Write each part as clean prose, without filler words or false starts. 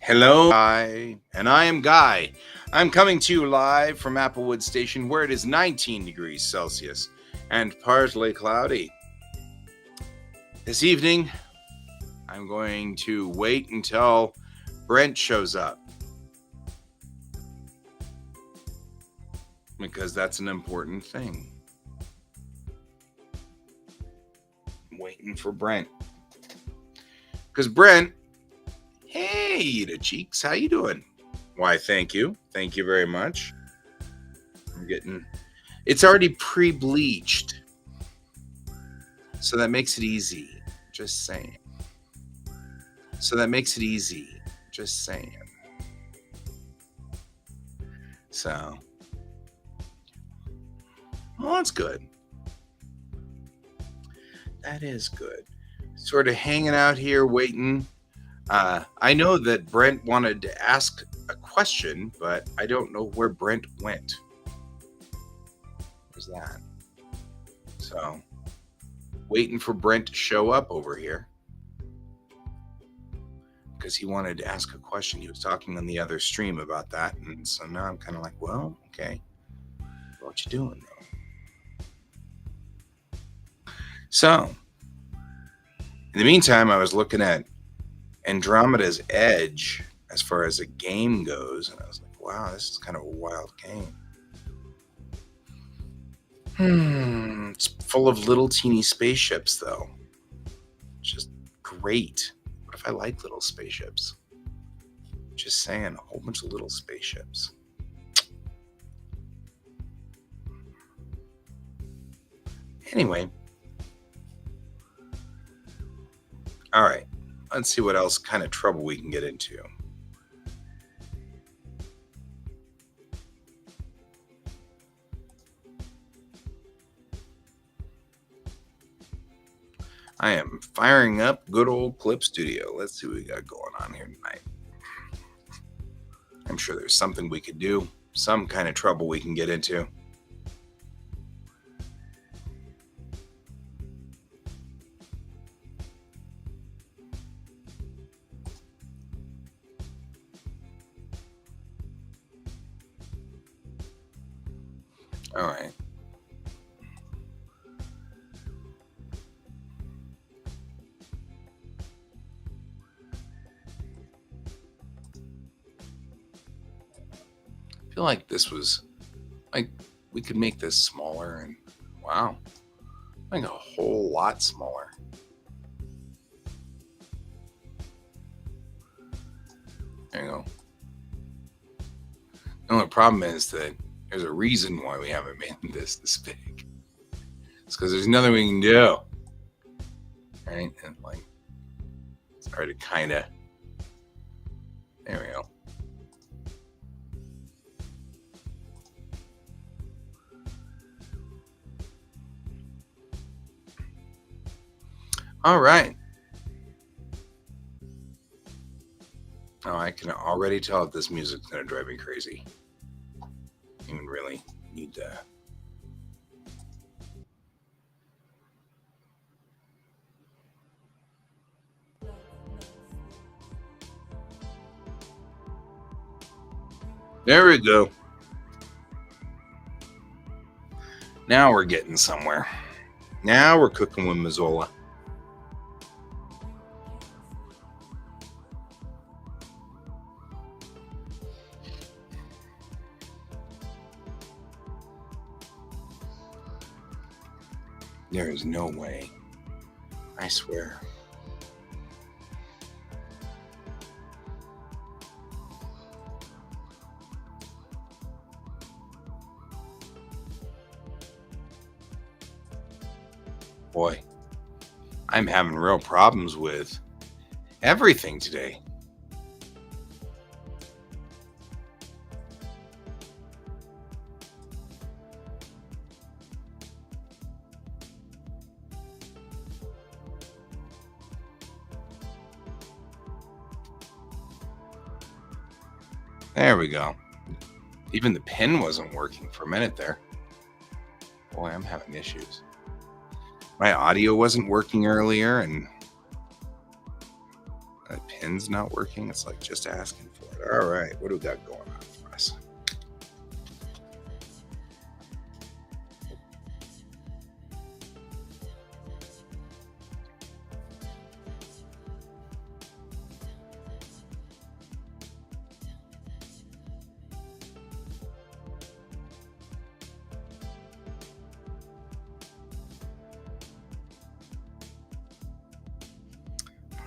Hello, Guy, and I am Guy. I'm coming to you live from Applewood Station, where it is 19 degrees Celsius and partly cloudy. This evening, I'm going to wait until Brent shows up, because that's an important thing. I'm waiting for Brent. Because Brent, hey, the cheeks, how you doing? Why, thank you. Thank you very much. It's already pre-bleached, so that makes it easy. Just saying. So, well, that's good. That is good. Sort of hanging out here, waiting. I know that Brent wanted to ask a question, but I don't know where Brent went. Where's that? So, waiting for Brent to show up over here, because he wanted to ask a question. He was talking on the other stream about that, and so now I'm kind of like, well, okay, what you doing though? So, in the meantime, I was looking at Andromeda's Edge as far as a game goes, and I was like, wow, this is kind of a wild game. It's full of little teeny spaceships, though. Just great. What if I like little spaceships? Just saying, a whole bunch of little spaceships. Anyway. All right. Let's see what else kind of trouble we can get into. I am firing up good old Clip Studio. Let's see what we got going on here tonight. I'm sure there's something we could do, some kind of trouble we can get into. All right. I feel like this was, like, we could make this smaller, and wow, like a whole lot smaller. There you go. The only problem is that there's a reason why we haven't made this big. It's because there's nothing we can do. Right? And like, it's hard to kind of, there we go. All right. Oh, I can already tell that this music's going to drive me crazy. Even really need to. There we go. Now we're getting somewhere. Now we're cooking with Mazzola. There is no way. I swear. Boy, I'm having real problems with everything today. There we go. Even the pen wasn't working for a minute there. Boy, I'm having issues. My audio wasn't working earlier, and My pin's not working. It's like just asking for it. All right, what do we got going on for us?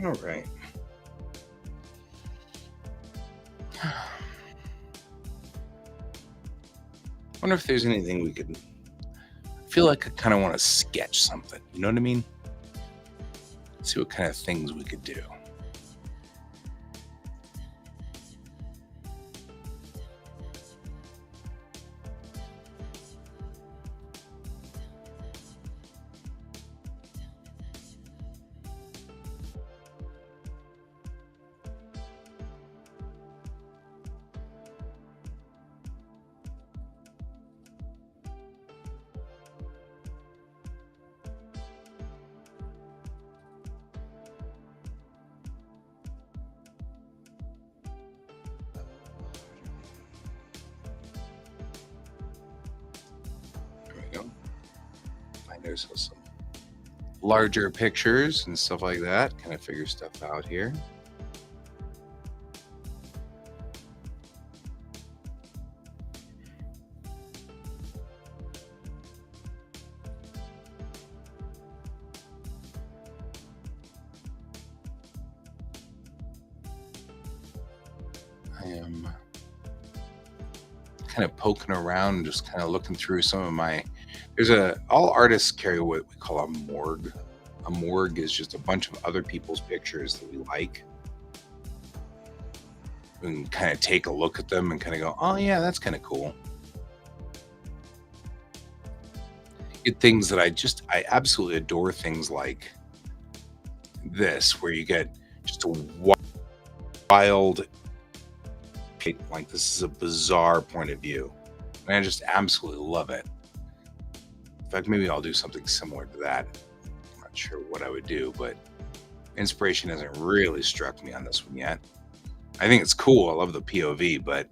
All right. Wonder if there's anything we could. I feel like I kind of want to sketch something. You know what I mean? See what kind of things we could do. There's some larger pictures and stuff like that. Kind of figure stuff out here. I am kind of poking around, just kind of looking through some of my. All artists carry what we call a morgue. A morgue is just a bunch of other people's pictures that we like. And kind of take a look at them and kind of go, oh yeah, that's kind of cool. Get things that I absolutely adore, things like this, where you get just a wild, like this is a bizarre point of view. And I just absolutely love it. In fact, maybe I'll do something similar to that. I'm not sure what I would do, but inspiration hasn't really struck me on this one yet. I think it's cool. I love the POV, but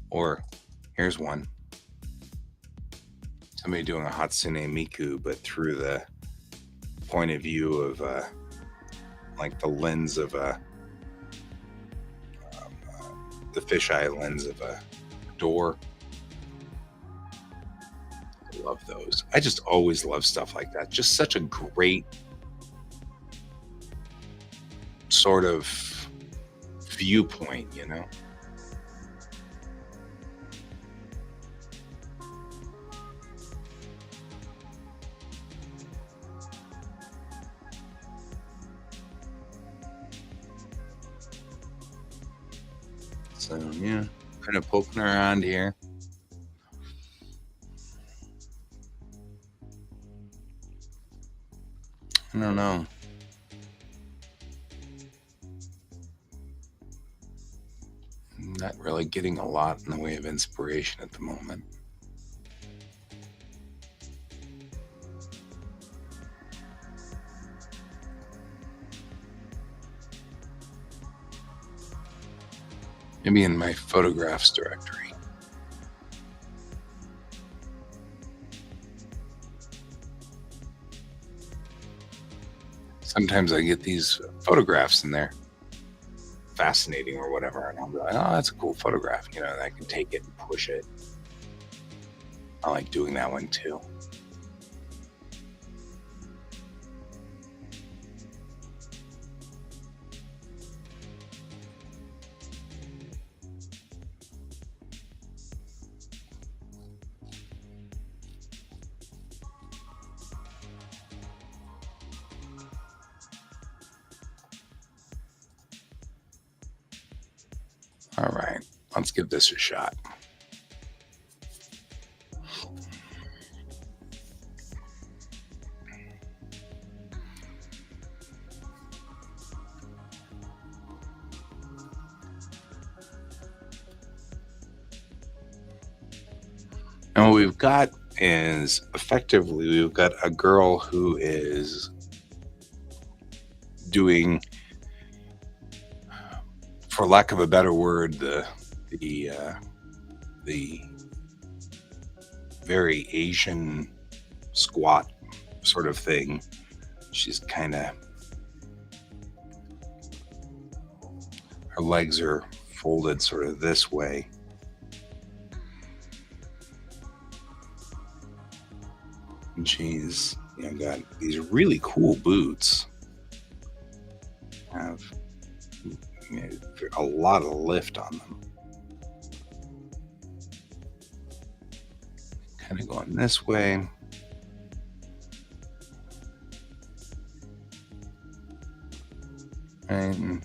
or here's one. Somebody doing a Hatsune Miku, but through the point of view of like the lens of the fisheye lens of a door. I love those. I just always love stuff like that. Just such a great sort of viewpoint, you know? So yeah, kind of poking around here. I don't know. I'm not really getting a lot in the way of inspiration at the moment. Maybe in my photographs directory. Sometimes I get these photographs in there, fascinating or whatever, and I'll be like, oh, that's a cool photograph, you know, and I can take it and push it. I like doing that one too. All right, let's give this a shot. And what we've got is effectively we've got a girl who is doing, for lack of a better word, the the very Asian squat sort of thing. She's kind of, her legs are folded sort of this way. And she's, you know, got these really cool boots. Have, you know, a lot of lift on them. Kind of going this way. And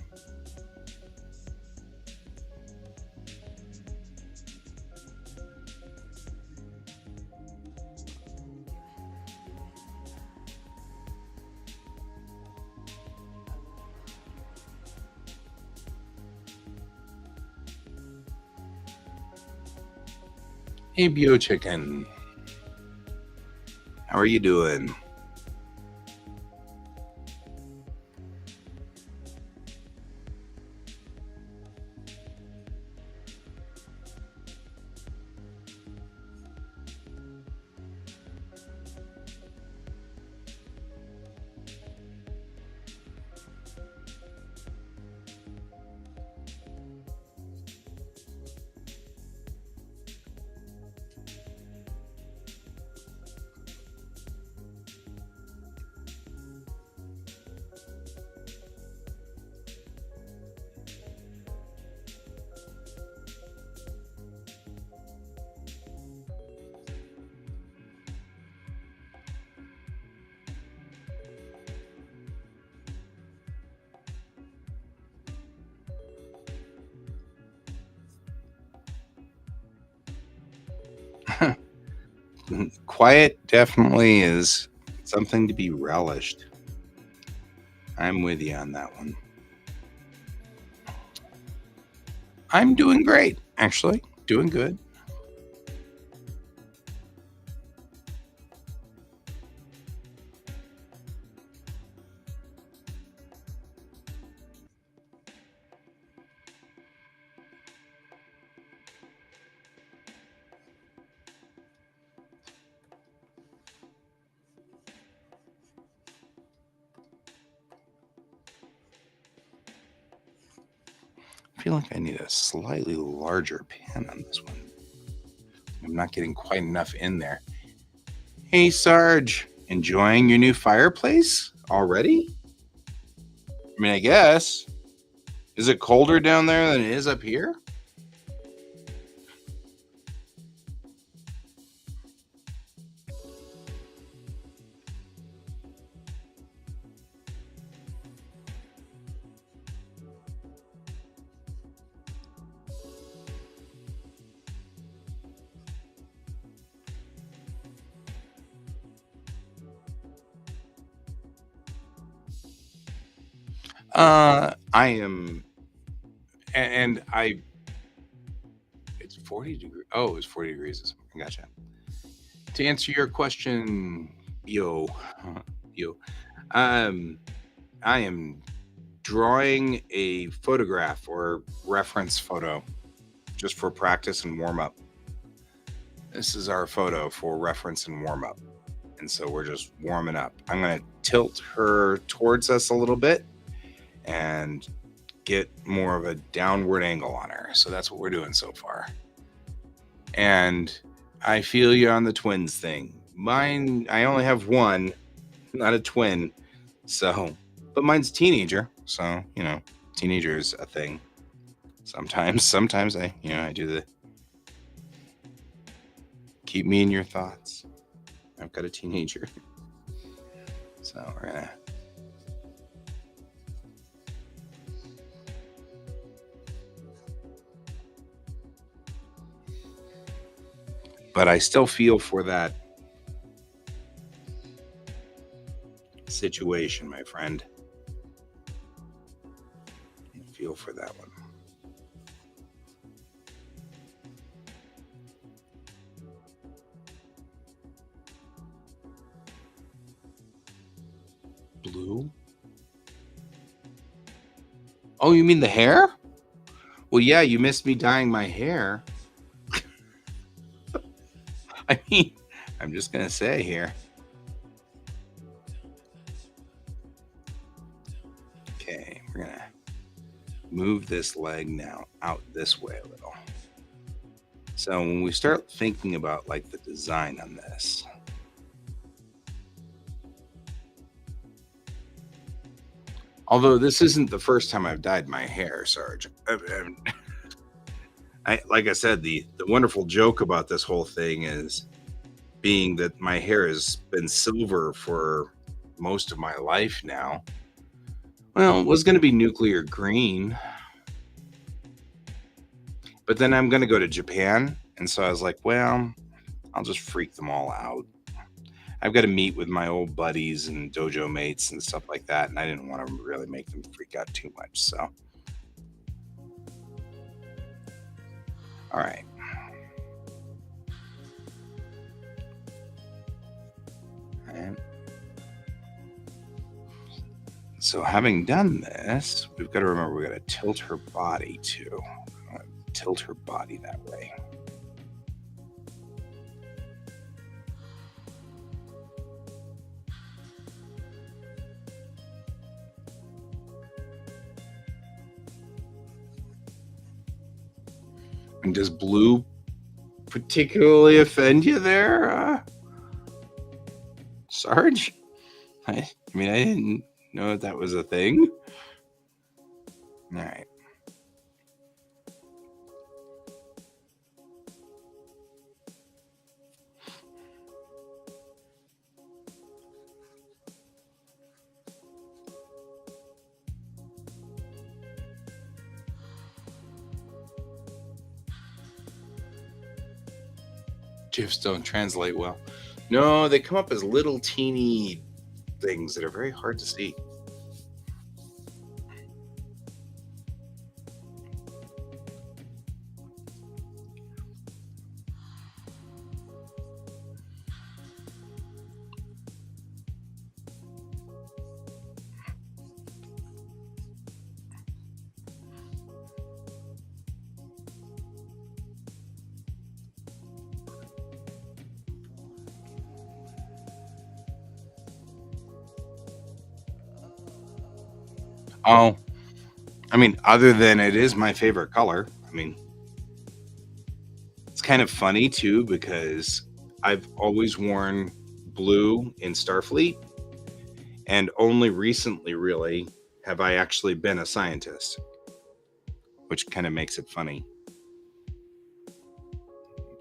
hey, Bio Chicken. How are you doing? Quiet definitely is something to be relished. I'm with you on that one. I'm doing great, actually. Doing good. I feel like I need a slightly larger pen on this one. I'm not getting quite enough in there. Hey, Sarge, enjoying your new fireplace already? I mean, I guess. Is it colder down there than it is up here? I am, and I. It's 40 degrees. Oh, it's 40 degrees. Gotcha. To answer your question, yo, yo, um, I am drawing a photograph or reference photo just for practice and warm up. This is our photo for reference and warm up. And so we're just warming up. I'm going to tilt her towards us a little bit and get more of a downward angle on her. So that's what we're doing so far. And I feel you on the twins thing. Mine, I only have one, not a twin. So, but mine's teenager. So, you know, teenager is a thing. Sometimes I do the keep me in your thoughts. I've got a teenager. So we're gonna. But I still feel for that situation, my friend. I feel for that one. Blue? Oh, you mean the hair? Well, yeah, you missed me dyeing my hair. I mean, I'm just gonna say here. Okay, we're gonna move this leg now out this way a little. So when we start thinking about like the design on this, although this isn't the first time I've dyed my hair, Sarge. Like I said, the wonderful joke about this whole thing is being that my hair has been silver for most of my life now. Well, it was going to be nuclear green, but then I'm going to go to Japan, and so I was like, well, I'll just freak them all out. I've got to meet with my old buddies and dojo mates and stuff like that, and I didn't want to really make them freak out too much. So, all right. So having done this, we've got to remember we got to tilt her body too. Tilt her body that way. And does blue particularly offend you there, Sarge? I mean, I didn't know that was a thing. All right. GIFs don't translate well. No, they come up as little teeny things that are very hard to see. Oh, I mean, other than it is my favorite color. I mean, it's kind of funny too because I've always worn blue in Starfleet, and only recently, really, have I actually been a scientist, which kind of makes it funny.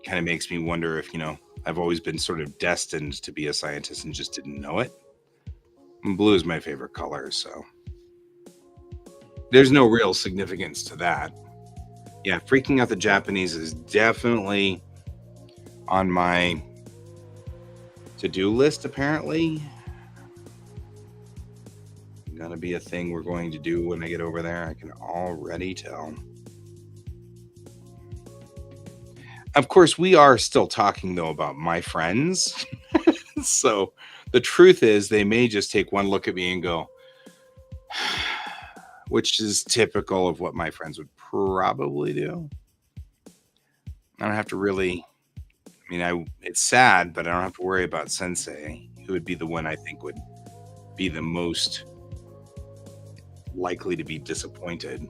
Kind of makes me wonder if, I've always been sort of destined to be a scientist and just didn't know it. And blue is my favorite color, so there's no real significance to that. Yeah, freaking out the Japanese is definitely on my to-do list, apparently. Gonna be a thing we're going to do when I get over there. I can already tell. Of course, we are still talking, though, about my friends. So the truth is they may just take one look at me and go, which is typical of what my friends would probably do. I don't have to really, it's sad, but I don't have to worry about Sensei, who would be the one I think would be the most likely to be disappointed.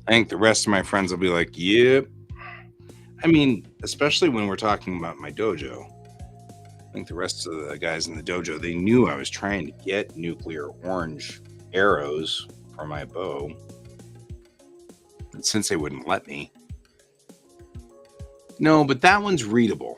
I think the rest of my friends will be like, yep. I mean, especially when we're talking about my dojo. I think the rest of the guys in the dojo, they knew I was trying to get nuclear orange arrows for my bow. But since they wouldn't let me. No, but that one's readable.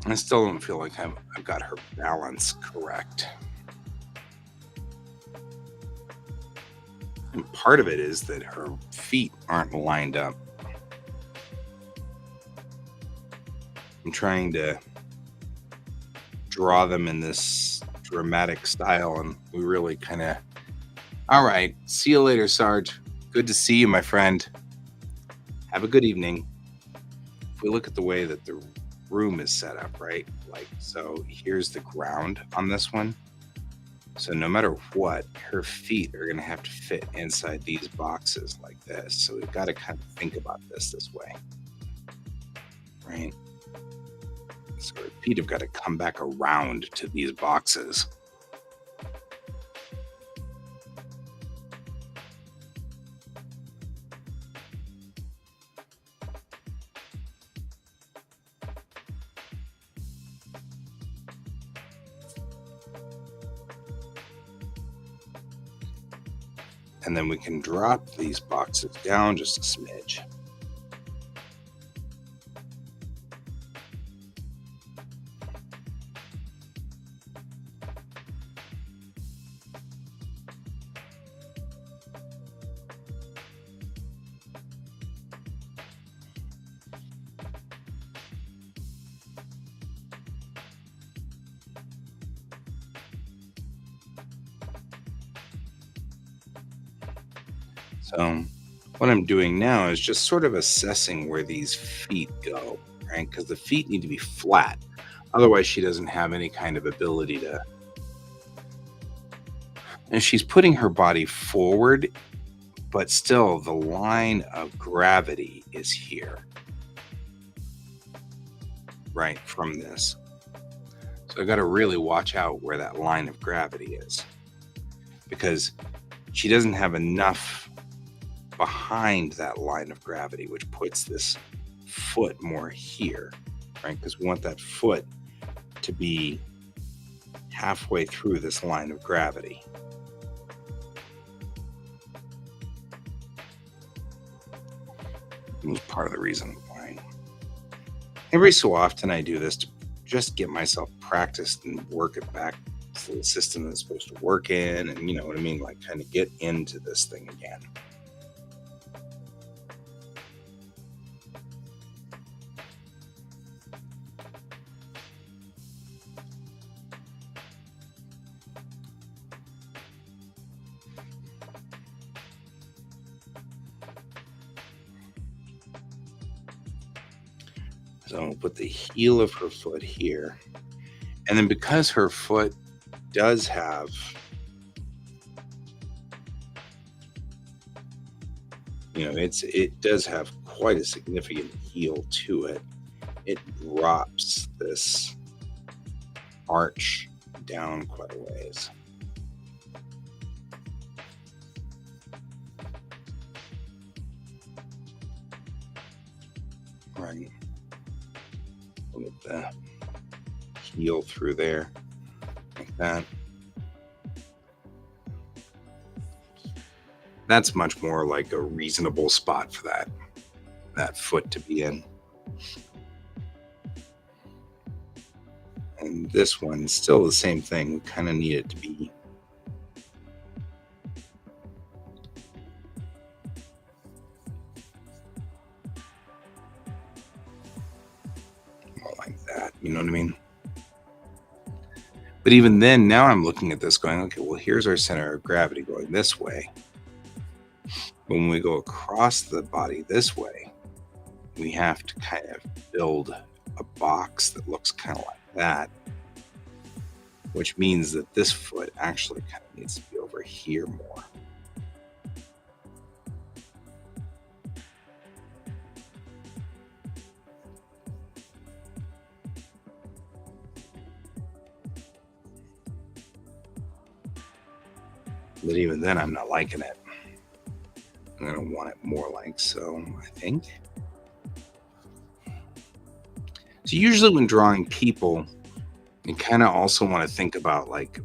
I still don't feel like I've got her balance correct. And part of it is that her feet aren't lined up. I'm trying to draw them in this dramatic style, and we really kind of... All right. See you later, Sarge. Good to see you, my friend. Have a good evening. If we look at the way that the room is set up, right? Like, so here's the ground on this one. So no matter what, her feet are going to have to fit inside these boxes like this. So we've got to kind of think about this way, right? So her feet have got to come back around to these boxes. And then we can drop these boxes down just a smidge. So what I'm doing now is just sort of assessing where these feet go, right? Because the feet need to be flat. Otherwise, she doesn't have any kind of ability to... And she's putting her body forward, but still the line of gravity is here, right, from this. So I got to really watch out where that line of gravity is, because she doesn't have enough behind that line of gravity, which puts this foot more here, right? Because we want that foot to be halfway through this line of gravity. It was part of the reason why. Every so often I do this to just get myself practiced and work it back to the system that's supposed to work in, and you know what I mean, like kind of get into this thing again. So I'll put the heel of her foot here. And then because her foot does have, it does have quite a significant heel to it, it drops this arch down quite a ways. Right. With the heel through there like that. That's much more like a reasonable spot for that foot to be in. And this one's still the same thing. We kind of need it to be more like that. You know what I mean? But even then, now I'm looking at this going, okay, well, here's our center of gravity going this way. When we go across the body this way, we have to kind of build a box that looks kind of like that, which means that this foot actually kind of needs to be over here more. But even then, I'm not liking it. I'm going to want it more like so, I think. So usually when drawing people, you kind of also want to think about, like,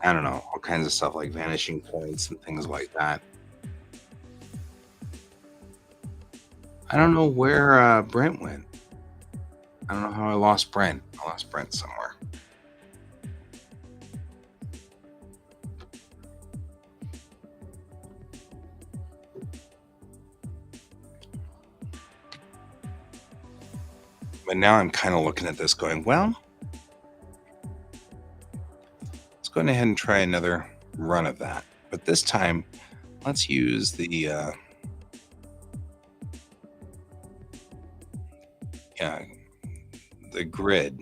I don't know, all kinds of stuff like vanishing points and things like that. I don't know where Brent went. I don't know how I lost Brent. I lost Brent somewhere. But now I'm kind of looking at this going, well, let's go ahead and try another run of that. But this time, let's use the grid.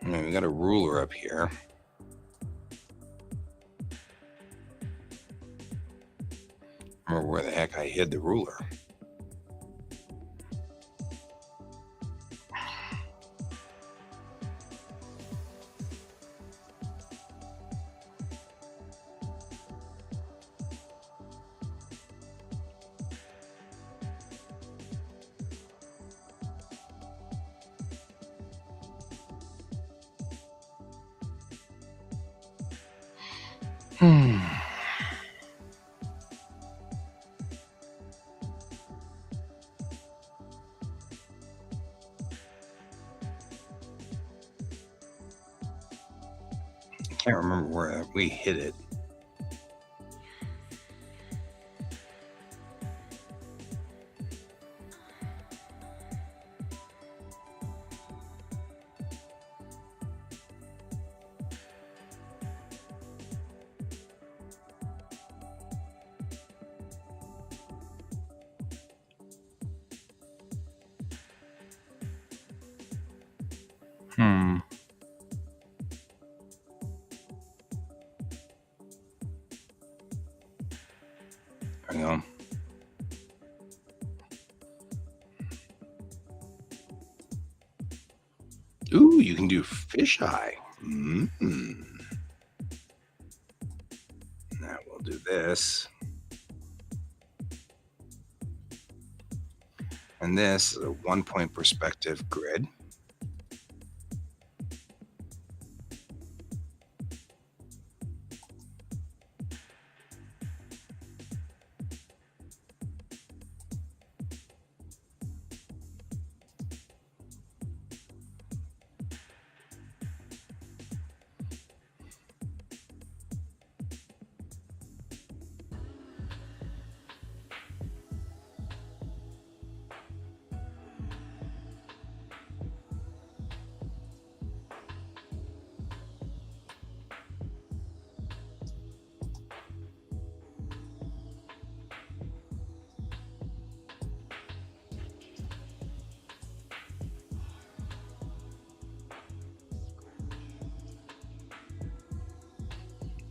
I mean, we got a ruler up here. Remember where the heck I hid the ruler. I can't remember where we hid it. There we go. Ooh, you can do fisheye. Now we'll do this. And this is a 1-point perspective grid.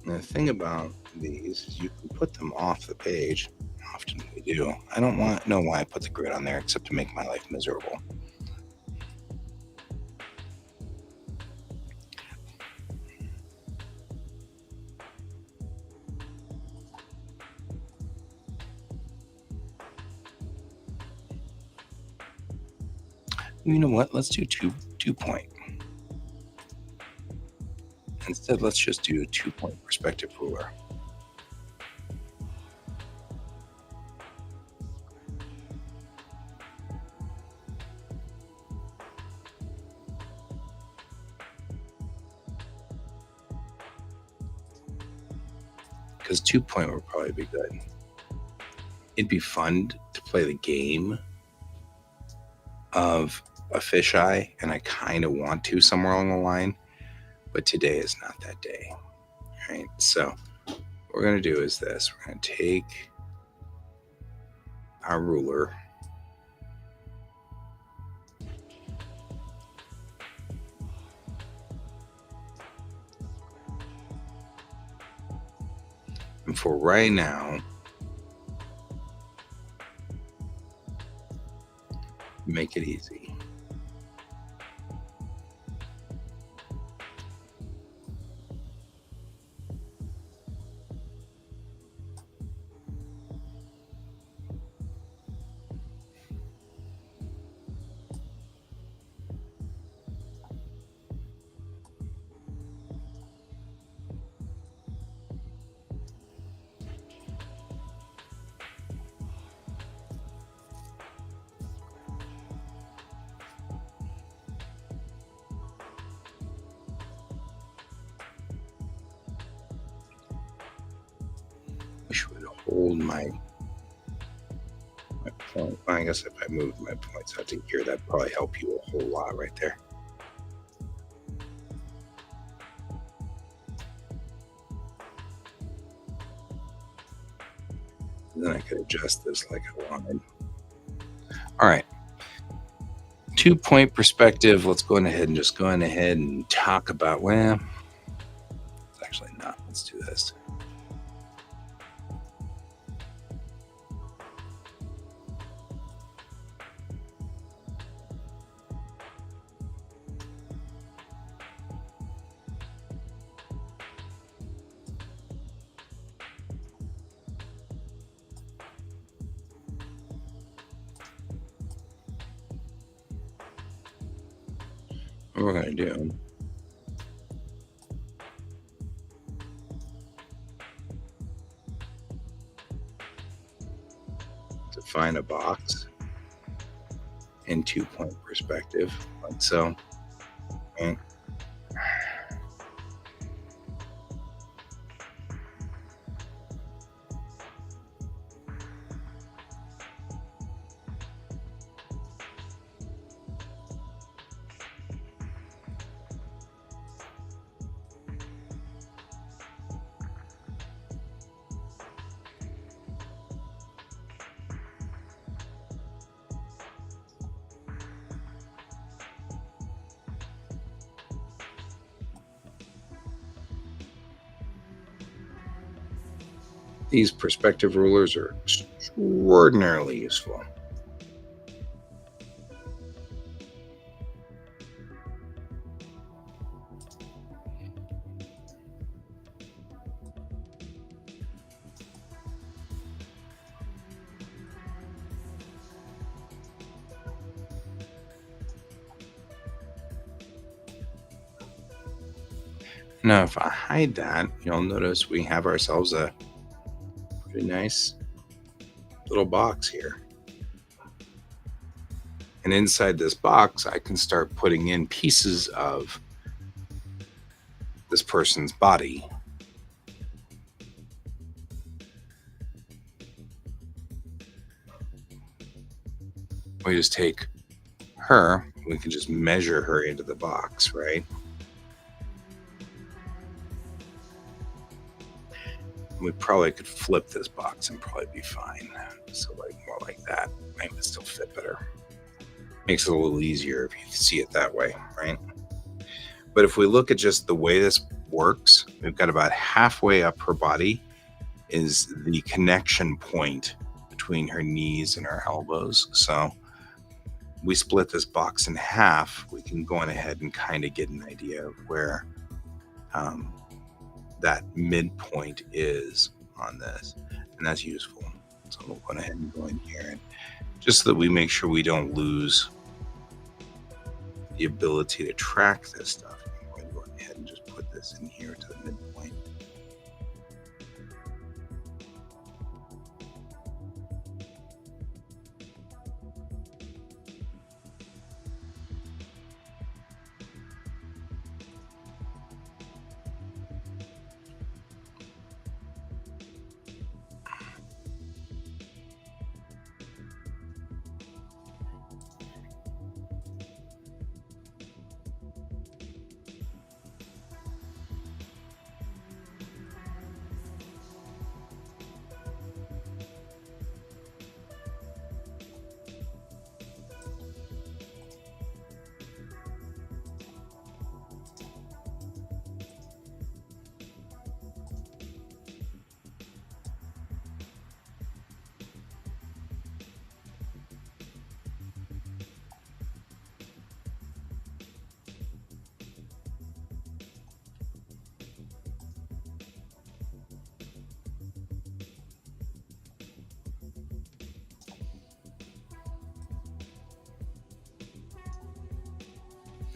And the thing about these is you can put them off the page. Often we do. I don't know why I put the grid on there except to make my life miserable. You know what? Let's do 2-point. Instead, let's just do a 2-point perspective ruler. Because 2-point would probably be good. It'd be fun to play the game of a fisheye, and I kind of want to somewhere along the line, but today is not that day. All right, so what we're going to do is this. We're going to take our ruler, and for right now, make it easy. Which would hold my point. I guess if I move my points out to here, that'd probably help you a whole lot right there. And then I could adjust this like I wanted. All right. 2-point perspective. Let's go ahead and just go ahead and talk about, well, it's actually not. Let's do this. What we're going to do, define a box in 2-point perspective, like so. And these perspective rulers are extraordinarily useful. Now, if I hide that, you'll notice we have ourselves a pretty nice little box here. And inside this box, I can start putting in pieces of this person's body. We just take her, we can just measure her into the box, right? We probably could flip this box and probably be fine. So like more like that, might still fit better. Makes it a little easier if you see it that way, right? But if we look at just the way this works, we've got about halfway up her body is the connection point between her knees and her elbows. So we split this box in half, we can go on ahead and kind of get an idea of where that midpoint is on this, and that's useful. So we'll go ahead and go in here, and just so that we make sure we don't lose the ability to track this stuff, I'm going to go ahead and just put this in here to the midpoint.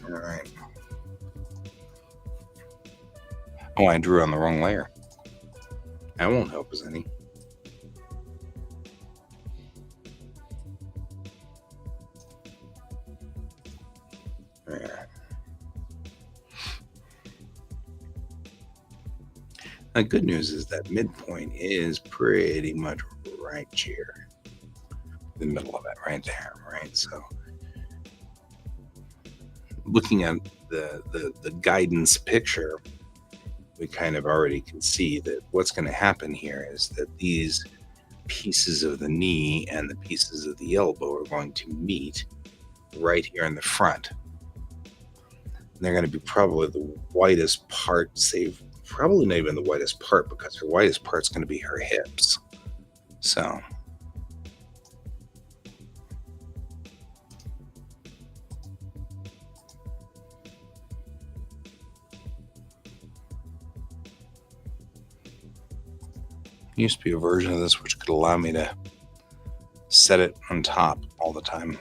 All right. Oh, I drew on the wrong layer. That won't help us any. There. The good news is that midpoint is pretty much right here, the middle of it, right there, right? So looking at the guidance picture, we kind of already can see that what's going to happen here is that these pieces of the knee and the pieces of the elbow are going to meet right here in the front. They're going to be probably the widest part, save probably not even the widest part, because her widest part's going to be her hips. So used to be a version of this which could allow me to set it on top all the time.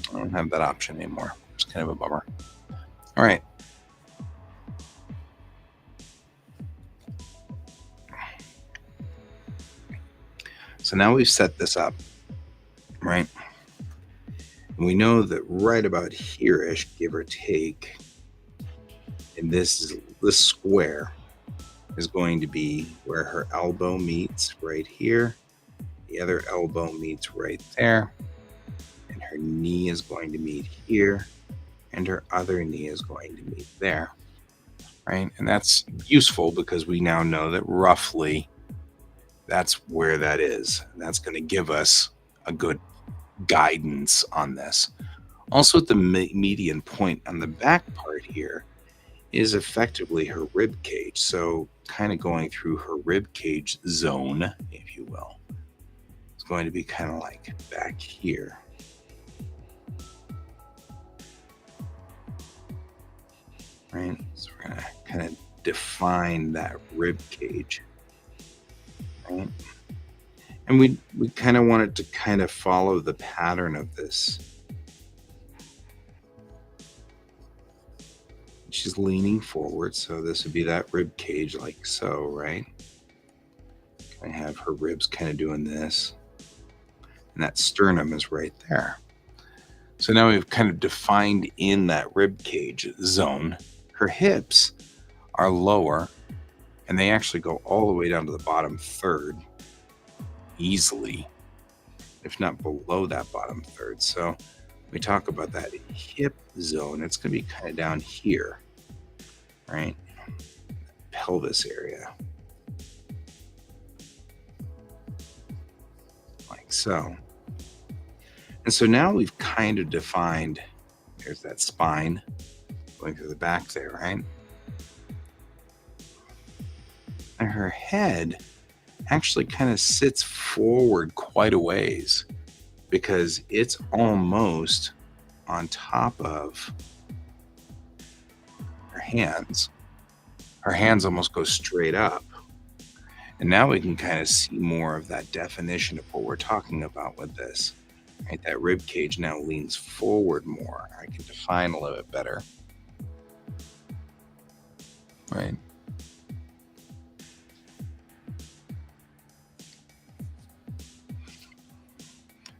I don't have that option anymore. It's kind of a bummer. All right. So now we've set this up, right? And we know that right about here-ish, give or take, and this square is going to be where her elbow meets right here. The other elbow meets right there. And her knee is going to meet here. And her other knee is going to meet there. Right? And that's useful because we now know that roughly that's where that is. And that's going to give us a good guidance on this. Also, at the median point on the back part here is effectively her rib cage. So kind of going through her rib cage zone, if you will. It's going to be kind of like back here. Right? So we're going to kind of define that rib cage. Right? And we kind of wanted to kind of follow the pattern of this. She's leaning forward, so this would be that rib cage like so, right? I have her ribs kind of doing this, and that sternum is right there. So now we've kind of defined in that rib cage zone. Her hips are lower, and they actually go all the way down to the bottom third easily, if not below that bottom third. So we talk about that hip zone. It's going to be kind of down here, right? Pelvis area. Like so. And so now we've kind of defined, there's that spine going through the back there, right? And her head actually kind of sits forward quite a ways because it's almost on top of her hands. Her hands almost go straight up. And now we can kind of see more of that definition of what we're talking about with this. Right? That rib cage now leans forward more. I can define a little bit better. Right?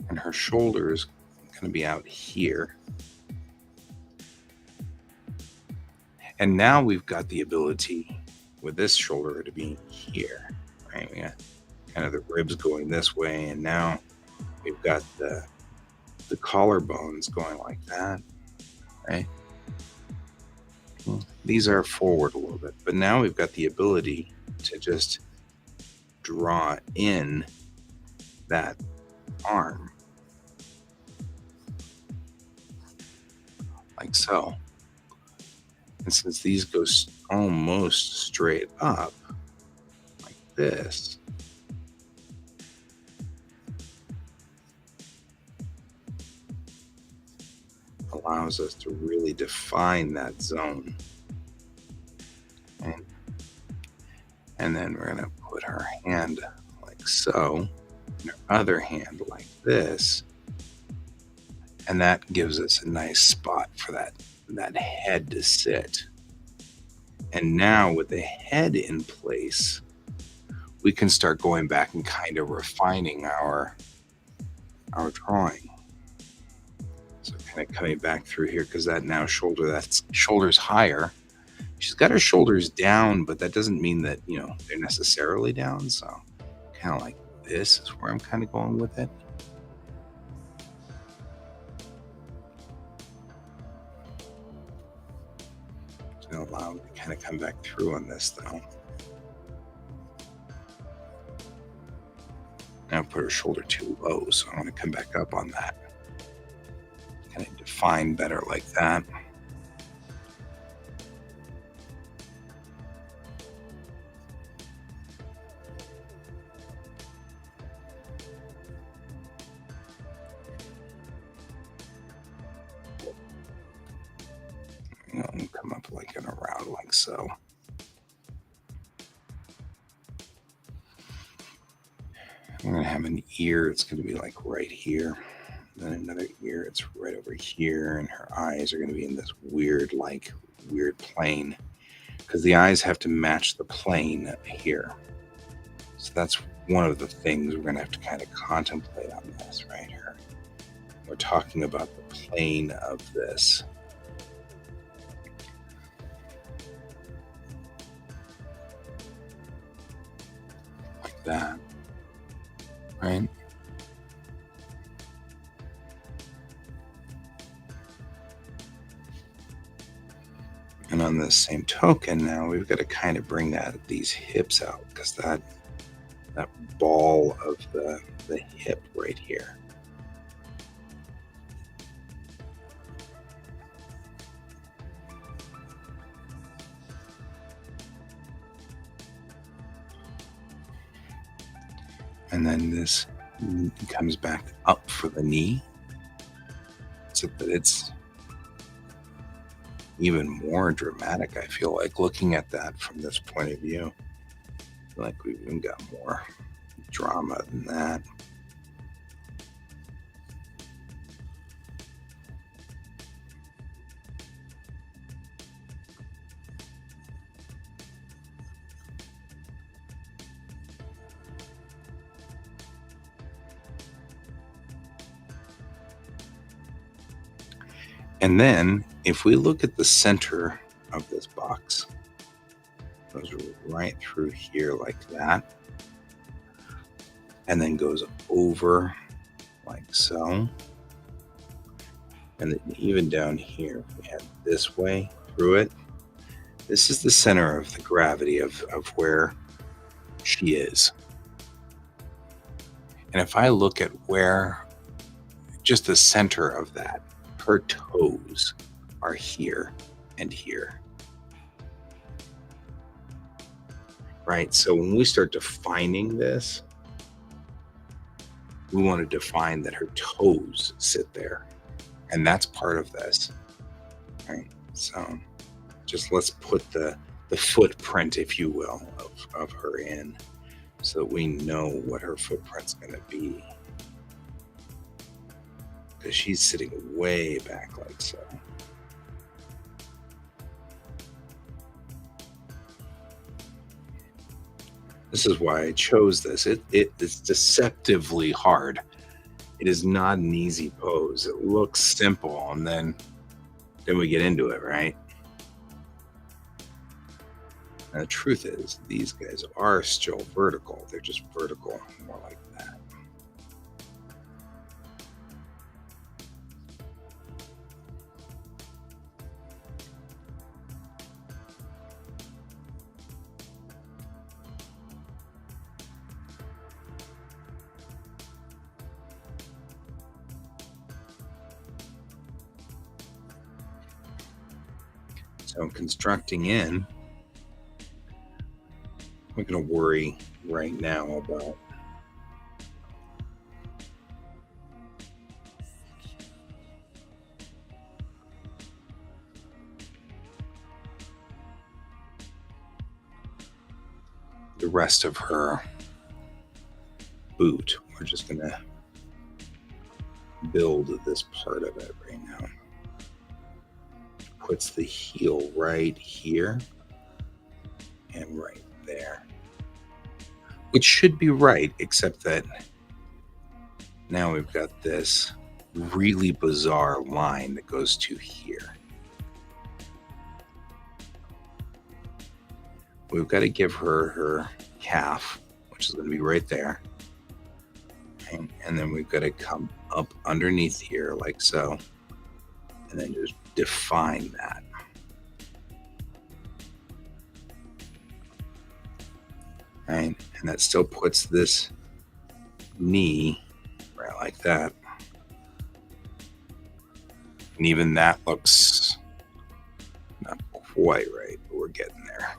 And her shoulder is going to be out here. And now we've got the ability with this shoulder to be here, right? We got kind of the ribs going this way, and now we've got the collarbones going like that, right? Well, these are forward a little bit, but now we've got the ability to just draw in that arm like so. And since these go almost straight up like this, allows us to really define that zone. And then we're going to put her hand like so, and her other hand like this. And that gives us a nice spot for that head to sit. And now with the head in place, we can start going back and kind of refining our drawing. So kind of coming back through here, because that shoulder's higher. She's got her shoulders down, but that doesn't mean that, they're necessarily down. So kind of like this is where I'm kind of going with it. It's going to allow me to kind of come back through on this though. Now I've put her shoulder too low, so I want to come back up on that. Kind of define better like that. And come up like and around like so. I'm going to have an ear. It's going to be like right here. Then another ear. It's right over here. And her eyes are going to be in this weird plane. Because the eyes have to match the plane here. So that's one of the things we're going to have to kind of contemplate on this right here. We're talking about the plane of this. Like that. Right? And on this same token, now we've got to kind of bring these hips out, because that ball of the hip right here. And then this comes back up for the knee, so that it's even more dramatic. I feel like looking at that from this point of view. I feel like we've even got more drama than that. And then if we look at the center of this box, goes right through here like that, and then goes over like so. And then even down here, if we head this way through it, this is the center of the gravity of where she is. And if I look at where just the center of that, her toes are here and here. Right? So when we start defining this, we want to define that her toes sit there. And that's part of this. Right? So just let's put the footprint, if you will, of her in, so that we know what her footprint's going to be. Because she's sitting way back like so. This is why I chose this. It's deceptively hard. It is not an easy pose. It looks simple, and then we get into it, right? And the truth is, these guys are still vertical. They're just vertical, more like that. So constructing in, I'm going to worry right now about the rest of her boot. We're just going to build this part of it right now. Puts the heel right here and right there, which should be right, except that now we've got this really bizarre line that goes to here. we've got to give her her calf, which is going to be right there. And then we've got to come up underneath here like so, and then just define that. Right? And that still puts this knee right like that. And even that looks not quite right, but we're getting there.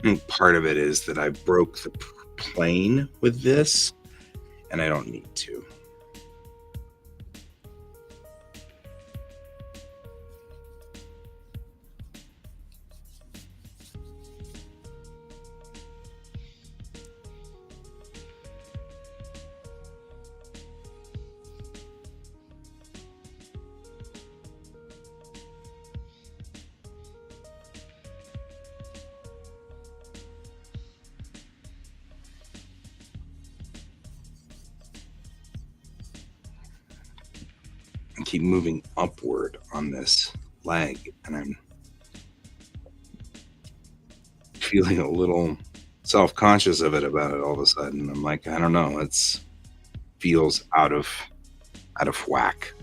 And part of it is that I broke the plane with this, and I don't need to. And keep moving upward on this leg, and I'm feeling a little self-conscious of it about it all of a sudden. I'm like, I don't know, it feels out of whack.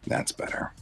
That's better.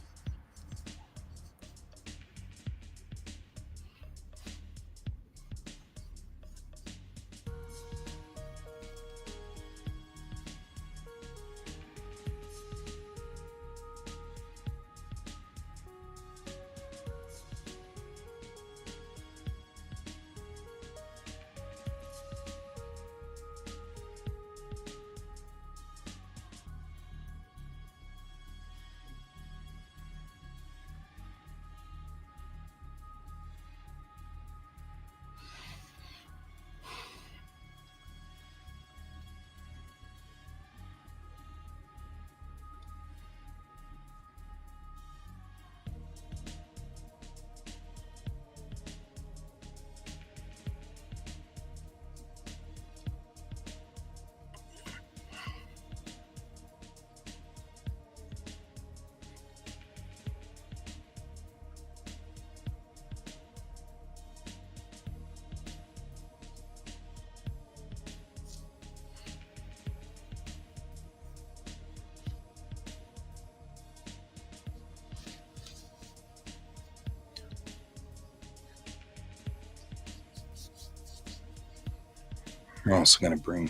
We're also going to bring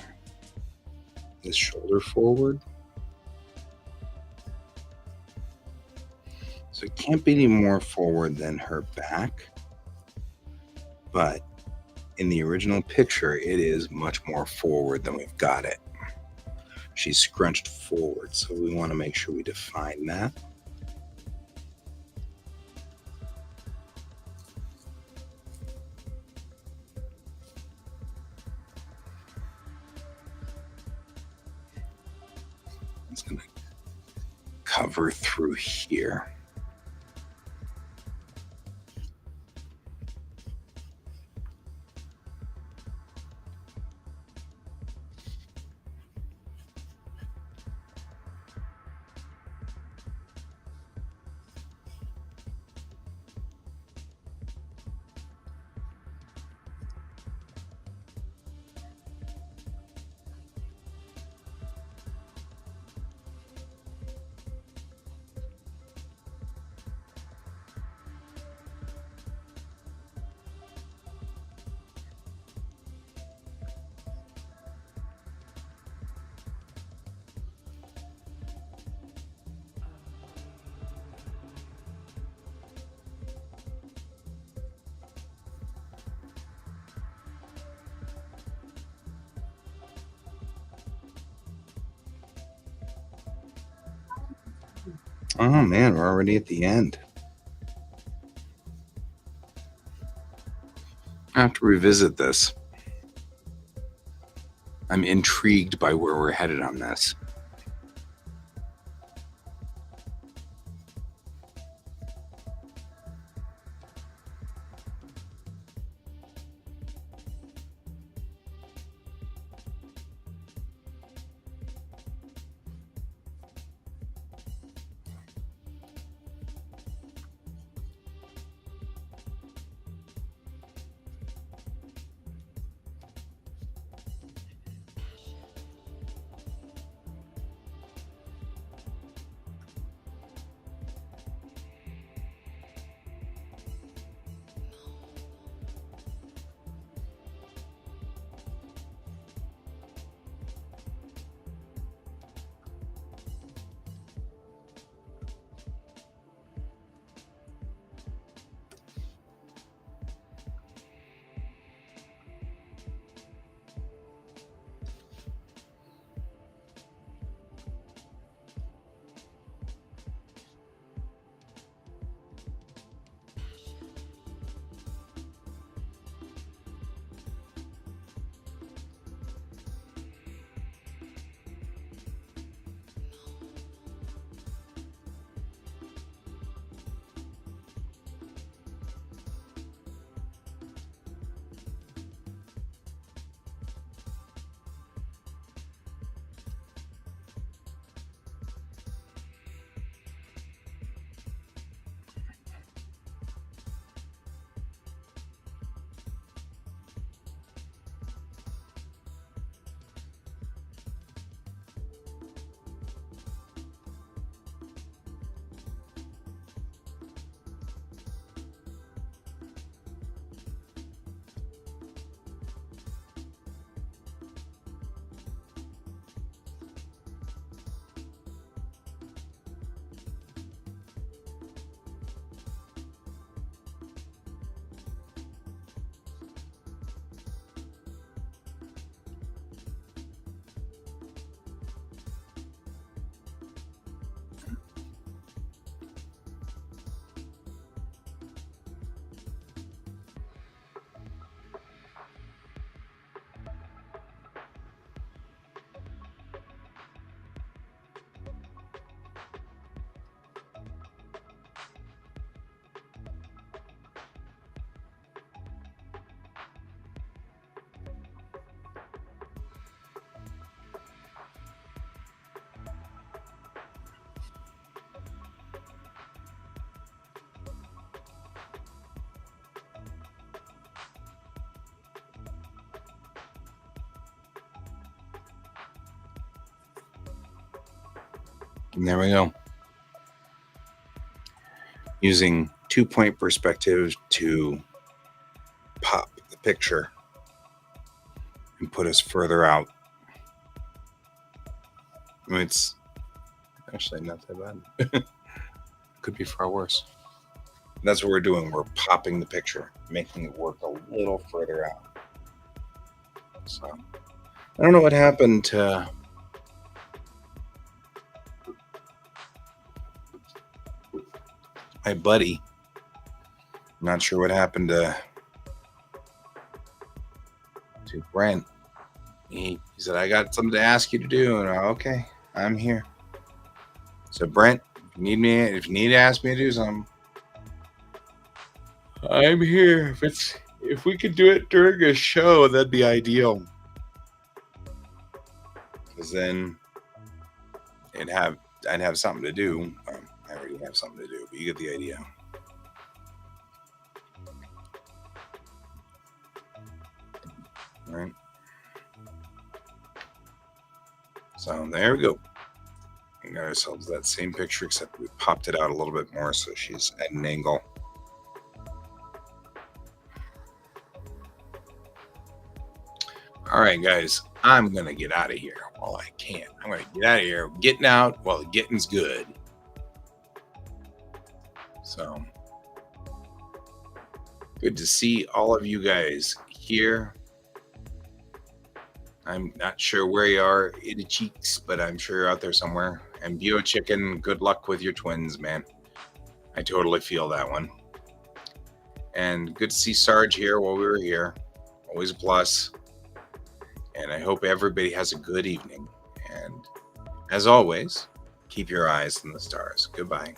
this shoulder forward. So it can't be any more forward than her back, but in the original picture, it is much more forward than we've got it. She's scrunched forward, so we want to make sure we define that. It's going to cover through here. Oh man, we're already at the end. I have to revisit this. I'm intrigued by where we're headed on this. And there we go. Using 2-point perspective to pop the picture and put us further out. I mean, it's actually not that bad. Could be far worse. That's what we're doing. We're popping the picture, making it work a little further out. So I don't know what happened to my buddy. I'm not sure what happened to Brent. He said, I got something to ask you to do. And okay, I'm here. So Brent, if you need to ask me to do something, I'm here. If we could do it during a show, that'd be ideal. Because then I'd have something to do. I already have something to do, but you get the idea. All right. So there we go. We got ourselves that same picture, except we popped it out a little bit more so she's at an angle. All right, guys, I'm going to get out of here while I can. I'm going to get out of here. Getting out while the getting's good. So good to see all of you guys here. I'm not sure where you are, Itty Cheeks, but I'm sure you're out there somewhere. And Bio Chicken, good luck with your twins, man. I totally feel that one. And good to see Sarge here while we were here. Always a plus. And I hope everybody has a good evening. And as always, keep your eyes on the stars. Goodbye.